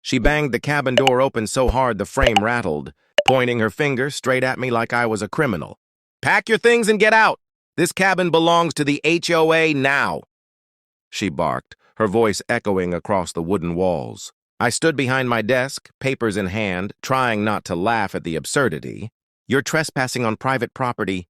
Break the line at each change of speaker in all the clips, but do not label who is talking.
She banged the cabin door open so hard the frame rattled, pointing her finger straight at me like I was a criminal. "Pack your things and get out! This cabin belongs to the HOA now!" She barked, her voice echoing across the wooden walls. I stood behind my desk, papers in hand, trying not to laugh at the absurdity. "You're trespassing on private property,"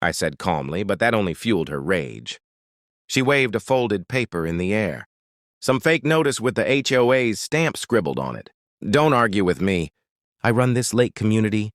I said calmly, but that only fueled her rage. She waved a folded paper in the air. Some fake notice with the HOA's stamp scribbled on it. "Don't argue with me. I run this lake community,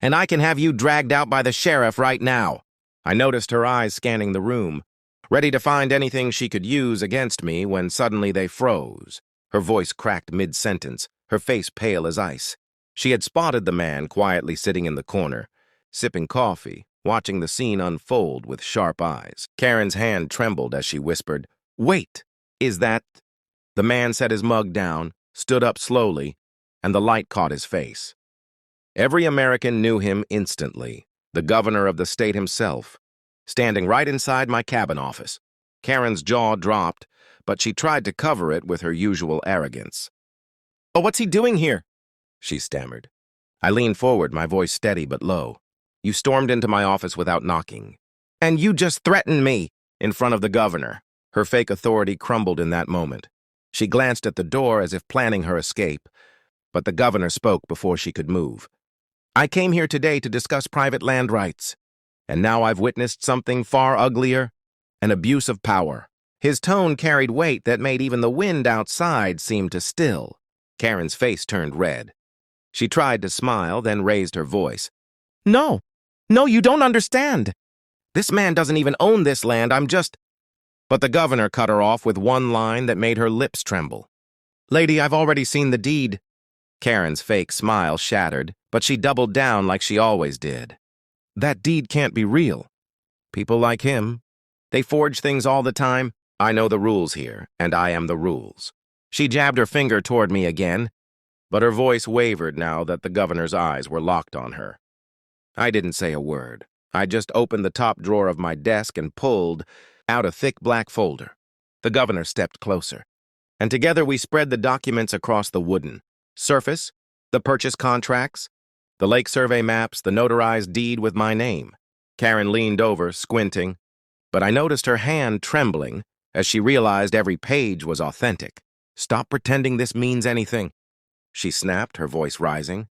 and I can have you dragged out by the sheriff right now." I noticed her eyes scanning the room, ready to find anything she could use against me when suddenly they froze. Her voice cracked mid-sentence, her face pale as ice. She had spotted the man quietly sitting in the corner, sipping coffee, watching the scene unfold with sharp eyes. Karen's hand trembled as she whispered, "Wait, is that—" The man set his mug down, stood up slowly, and the light caught his face. Every American knew him instantly, the governor of the state himself, standing right inside my cabin office. Karen's jaw dropped, but she tried to cover it with her usual arrogance. "Oh, what's he doing here?" she stammered. I leaned forward, my voice steady but low. "You stormed into my office without knocking. And you just threatened me in front of the governor." Her fake authority crumbled in that moment. She glanced at the door as if planning her escape, but the governor spoke before she could move. "I came here today to discuss private land rights, and now I've witnessed something far uglier, an abuse of power." His tone carried weight that made even the wind outside seem to still. Karen's face turned red. She tried to smile, then raised her voice. No, you don't understand. This man doesn't even own this land, I'm just—" But the governor cut her off with one line that made her lips tremble. "Lady, I've already seen the deed." Karen's fake smile shattered, but she doubled down like she always did. "That deed can't be real. People like him, they forge things all the time. I know the rules here, and I am the rules." She jabbed her finger toward me again, but her voice wavered now that the governor's eyes were locked on her. I didn't say a word. I just opened the top drawer of my desk and pulled out a thick black folder. The governor stepped closer, and together we spread the documents across the wooden surface, the purchase contracts, the lake survey maps, the notarized deed with my name. Karen leaned over, squinting, but I noticed her hand trembling as she realized every page was authentic. "Stop pretending this means anything," she snapped, her voice rising.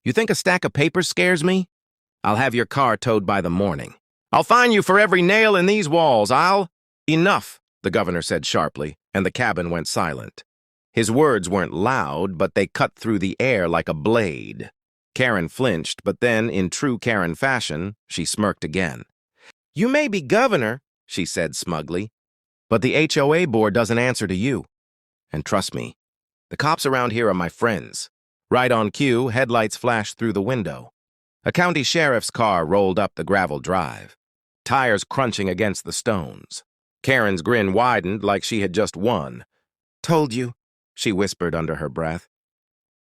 "You think a stack of papers scares me? I'll have your car towed by the morning. I'll fine you for every nail in these walls. Enough," the governor said sharply, and the cabin went silent. His words weren't loud, but they cut through the air like a blade. Karen flinched, but then, in true Karen fashion, she smirked again. "You may be governor," she said smugly, "but the HOA board doesn't answer to you. And trust me, the cops around here are my friends." Right on cue, headlights flashed through the window. A county sheriff's car rolled up the gravel drive, tires crunching against the stones. Karen's grin widened like she had just won. "Told you," she whispered under her breath.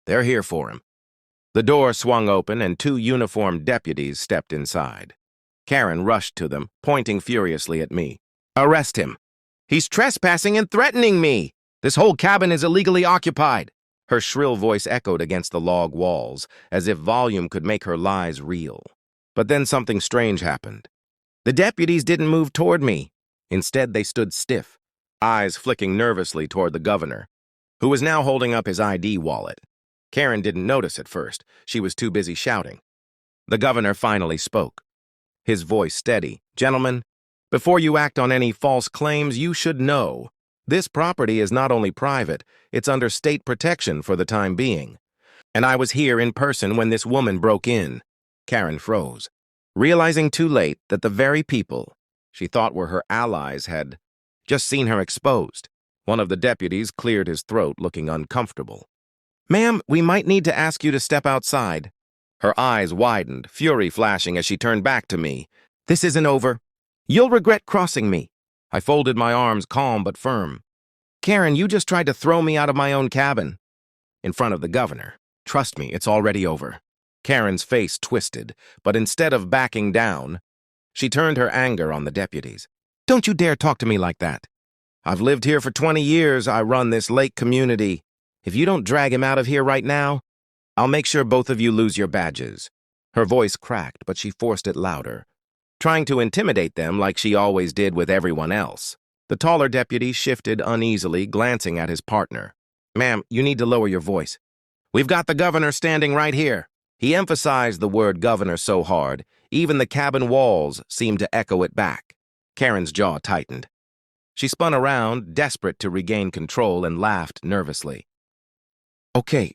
"They're here for him." The door swung open and two uniformed deputies stepped inside. Karen rushed to them, pointing furiously at me. "Arrest him! He's trespassing and threatening me! This whole cabin is illegally occupied!" Her shrill voice echoed against the log walls, as if volume could make her lies real. But then something strange happened. The deputies didn't move toward me. Instead, they stood stiff, eyes flicking nervously toward the governor, who was now holding up his ID wallet. Karen didn't notice at first. She was too busy shouting. The governor finally spoke, his voice steady. "Gentlemen, before you act on any false claims, you should know this property is not only private, it's under state protection for the time being. And I was here in person when this woman broke in." Karen froze, realizing too late that the very people she thought were her allies had just seen her exposed. One of the deputies cleared his throat, looking uncomfortable. "Ma'am, we might need to ask you to step outside." Her eyes widened, fury flashing as she turned back to me. "This isn't over. You'll regret crossing me." I folded my arms, calm but firm. "Karen, you just tried to throw me out of my own cabin in front of the governor. Trust me, it's already over." Karen's face twisted, but instead of backing down, she turned her anger on the deputies. "Don't you dare talk to me like that. I've lived here for 20 years. I run this lake community. If you don't drag him out of here right now, I'll make sure both of you lose your badges." Her voice cracked, but she forced it louder, trying to intimidate them like she always did with everyone else. The taller deputy shifted uneasily, glancing at his partner. "Ma'am, you need to lower your voice. We've got the governor standing right here." He emphasized the word governor so hard, even the cabin walls seemed to echo it back. Karen's jaw tightened. She spun around, desperate to regain control, and laughed nervously. Okay,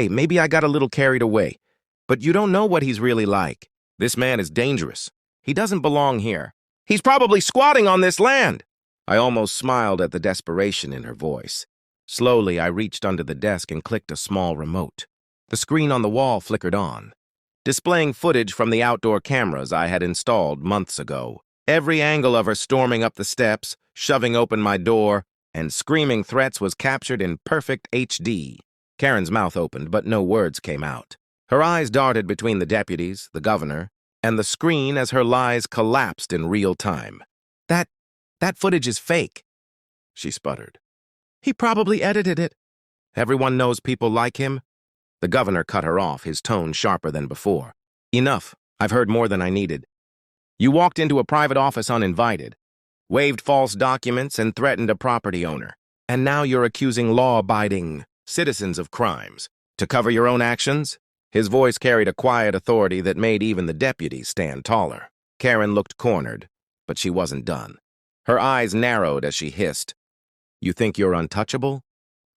maybe I got a little carried away, but you don't know what he's really like. This man is dangerous. He doesn't belong here. He's probably squatting on this land." I almost smiled at the desperation in her voice. Slowly, I reached under the desk and clicked a small remote. The screen on the wall flickered on, displaying footage from the outdoor cameras I had installed months ago. Every angle of her storming up the steps, shoving open my door, and screaming threats was captured in perfect HD. Karen's mouth opened, but no words came out. Her eyes darted between the deputies, the governor, and the screen as her lies collapsed in real time. That footage is fake," she sputtered. "He probably edited it. Everyone knows people like him." The governor cut her off, his tone sharper than before. "Enough. I've heard more than I needed. You walked into a private office uninvited, waived false documents, and threatened a property owner. And now you're accusing law-abiding citizens of crimes. To cover your own actions?" His voice carried a quiet authority that made even the deputies stand taller. Karen looked cornered, but she wasn't done. Her eyes narrowed as she hissed. "You think you're untouchable?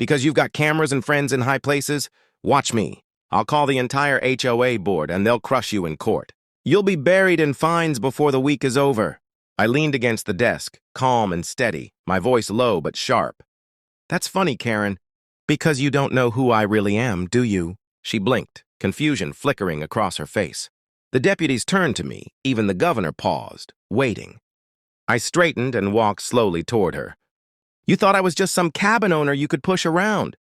Because you've got cameras and friends in high places? Watch me. I'll call the entire HOA board and they'll crush you in court. You'll be buried in fines before the week is over." I leaned against the desk, calm and steady, my voice low but sharp. "That's funny, Karen. Because you don't know who I really am, do you?" She blinked, confusion flickering across her face. The deputies turned to me, even the governor paused, waiting. I straightened and walked slowly toward her. "You thought I was just some cabin owner you could push around.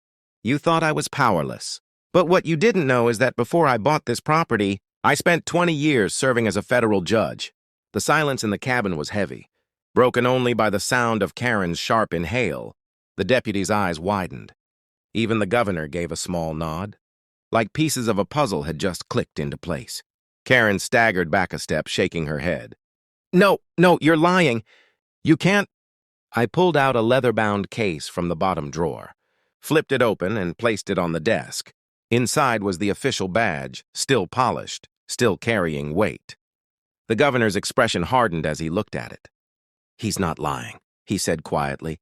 You thought I was powerless. But what you didn't know is that before I bought this property, I spent 20 years serving as a federal judge." The silence in the cabin was heavy, broken only by the sound of Karen's sharp inhale. The deputy's eyes widened. Even the governor gave a small nod, like pieces of a puzzle had just clicked into place. Karen staggered back a step, shaking her head. No, you're lying. You can't." I pulled out a leather-bound case from the bottom drawer, flipped it open, and placed it on the desk. Inside was the official badge, still polished, still carrying weight. The governor's expression hardened as he looked at it. "He's not lying," he said quietly.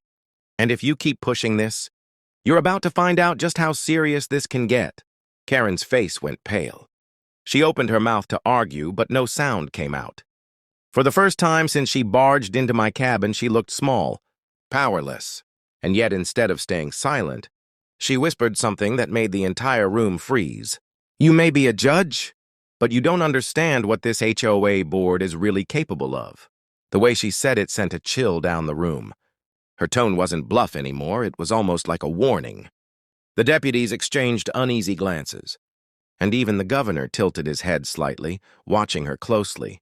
"And if you keep pushing this, you're about to find out just how serious this can get." Karen's face went pale. She opened her mouth to argue, but no sound came out. For the first time since she barged into my cabin, she looked small, powerless, and yet instead of staying silent, she whispered something that made the entire room freeze. "You may be a judge, but you don't understand what this HOA board is really capable of." The way she said it sent a chill down the room. Her tone wasn't bluff anymore, it was almost like a warning. The deputies exchanged uneasy glances, and even the governor tilted his head slightly, watching her closely.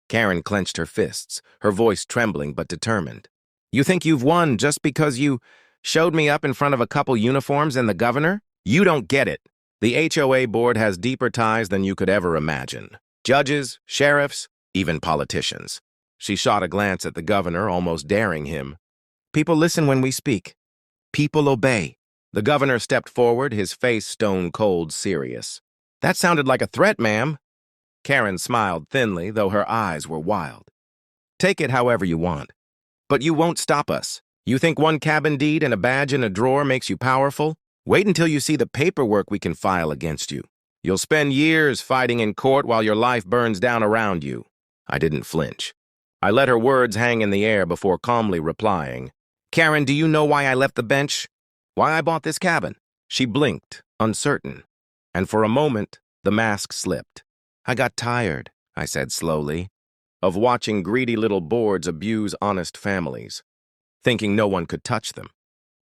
Karen clenched her fists, her voice trembling but determined. "You think you've won just because you showed me up in front of a couple uniforms and the governor? You don't get it. The HOA board has deeper ties than you could ever imagine. Judges, sheriffs, even politicians." She shot a glance at the governor, almost daring him. "People listen when we speak. People obey." The governor stepped forward, his face stone-cold serious. "That sounded like a threat, ma'am." Karen smiled thinly, though her eyes were wild. "Take it however you want. But you won't stop us. You think one cabin deed and a badge in a drawer makes you powerful? Wait until you see the paperwork we can file against you. You'll spend years fighting in court while your life burns down around you." I didn't flinch. I let her words hang in the air before calmly replying. "Karen, do you know why I left the bench? Why I bought this cabin?" She blinked, uncertain, and for a moment, the mask slipped. "I got tired," I said slowly, "of watching greedy little boards abuse honest families, thinking no one could touch them.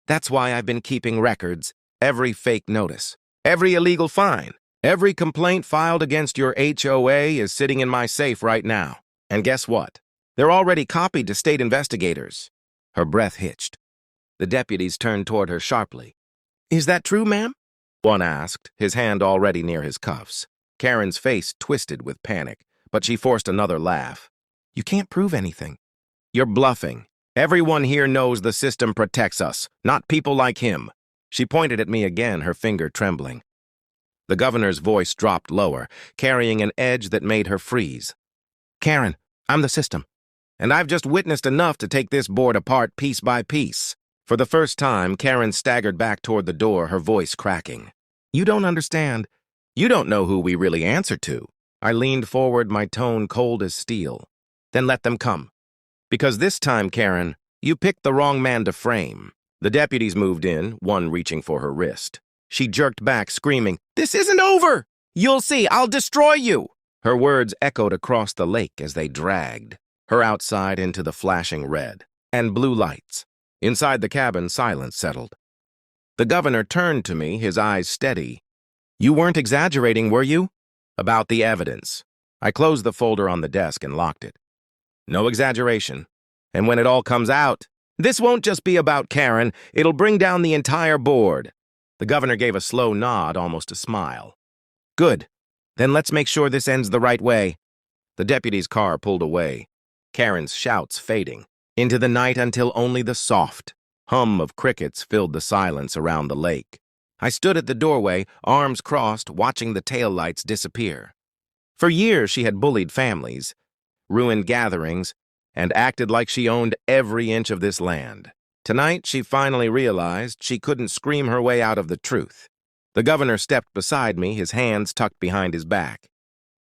That's why I've been keeping records, every fake notice, every illegal fine, every complaint filed against your HOA is sitting in my safe right now. And guess what? They're already copied to state investigators." Her breath hitched. The deputies turned toward her sharply. Is that true, ma'am? One asked, his hand already near his cuffs. Karen's face twisted with panic, but she forced another laugh. You can't prove anything. You're bluffing. Everyone here knows the system protects us, not people like him. She pointed at me again, her finger trembling. The governor's voice dropped lower, carrying an edge that made her freeze. Karen, I'm the system, and I've just witnessed enough to take this board apart piece by piece. For the first time, Karen staggered back toward the door, her voice cracking. You don't understand. You don't know who we really answer to. I leaned forward, my tone cold as steel. Then let them come. Because this time, Karen, you picked the wrong man to frame. The deputies moved in, one reaching for her wrist. She jerked back, screaming, This isn't over! You'll see, I'll destroy you! Her words echoed across the lake as they dragged her outside into the flashing red and blue lights. Inside the cabin, silence settled. The governor turned to me, his eyes steady. You weren't exaggerating, were you? About the evidence. I closed the folder on the desk and locked it. No exaggeration. And when it all comes out, this won't just be about Karen, it'll bring down the entire board. The governor gave a slow nod, almost a smile. Good. Then let's make sure this ends the right way. The deputy's car pulled away, Karen's shouts fading into the night until only the soft hum of crickets filled the silence around the lake. I stood at the doorway, arms crossed, watching the taillights disappear. For years she had bullied families, ruined gatherings, and acted like she owned every inch of this land. Tonight, she finally realized she couldn't scream her way out of the truth. The governor stepped beside me, his hands tucked behind his back.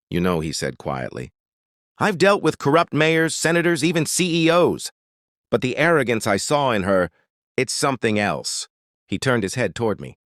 You know, he said quietly, I've dealt with corrupt mayors, senators, even CEOs. But the arrogance I saw in her, it's something else. He turned his head toward me.